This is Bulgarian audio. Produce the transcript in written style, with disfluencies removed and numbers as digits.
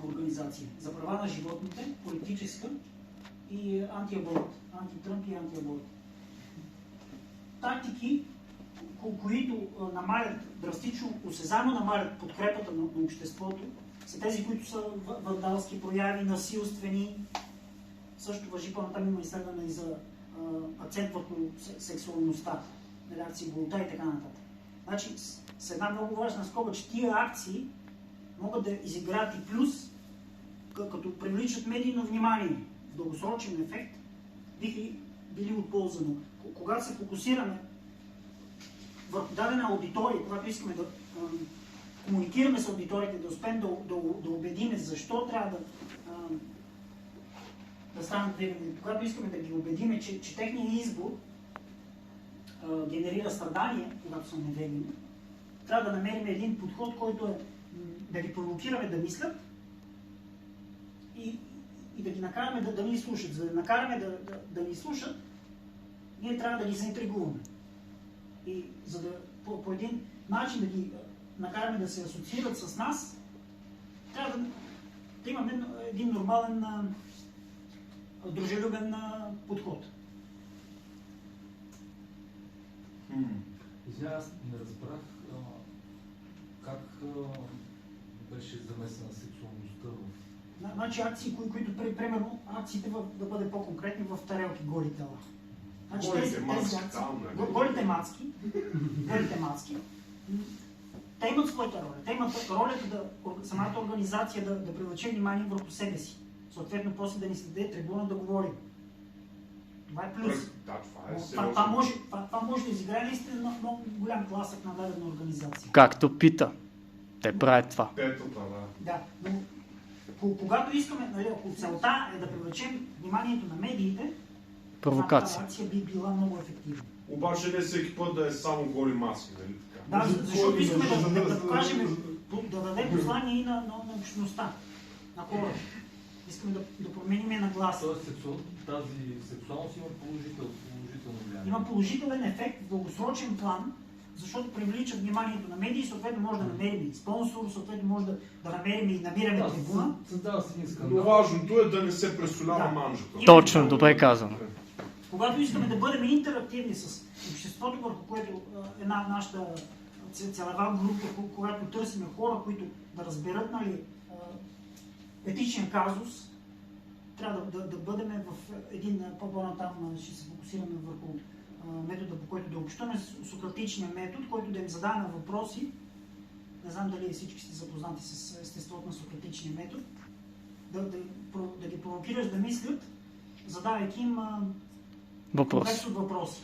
организация за права на животните, политическа и антиаборт, анти-Тръмп и антиаборт. Тактики, които намалят, драстично, осезаемо намалят подкрепата на обществото, са тези, които са вандалски прояви, насилствени. Също важи по-натам, има изследване и за акцент върху сексуалността, реакции, голота и така нататък. Значи, с една много важна скоба, че тия акции могат да изиграят и плюс, като привличат медийно внимание. В дългосрочен ефект биха били от полза. Но когато се фокусираме върху дадена аудитория, когато искаме да комуникираме с аудиторията, да успеем да убедиме защо трябва да станат вегани, когато искаме да ги убедиме, че техният избор генерира страдания, когато са невегани, трябва да намерим един подход, който е да ги провокираме да мислят и да ги накараме да ни слушат. За да накараме да ни слушат, ние трябва да ги заинтригуваме. И за да по един начин да ги накараме да се асоциират с нас, трябва да имаме един нормален дружелюбен подход. Извиня, аз не разбрах как беше замесена сексуалността в... Значи акции, които, примерно, акциите да бъде по-конкретни в тарелки, голи тела. Значи голите мацки, те имат своята роля. Те имат ролята самата организация да привлече внимание върху себе си. Съответно, после да ни се даде трибуна да говорим. Това е плюс. Това може да изиграе наистина много голям тласък на дадена организация. Както пита. Те правят това. Да, но когато искаме, ако целта е да привлечем вниманието на медиите, провокация. Тази акция би била много ефективна. Обаче не всеки път да е само голи маски, нали така? Да, защото искаме да покажем, да дадем послание и на общността, на хората. Искаме да променим нагласа. Тоест тази сексуалност има положително влияние. Има положителен ефект в дългосрочен план, защото привлича вниманието на медии, съответно може да намерим и спонсор, съответно може да намерим и намираме трибуна. Създава се един скандал. Но важното е да не се пресолява манжата. Точно, добре казано. Когато искаме да бъдем интерактивни с обществото, върху което една нашата целева група, когато търсим хора, които да разберат, нали, етичен казус, трябва да бъдем в един по-натам, ще се фокусираме върху метода, по който да общуваме, сократичния метод, който да им задаваме въпроси. Не знам дали всички сте запознати с естеството на сократичния метод. Да ги провокираш да мислят, задавайки им въпроси.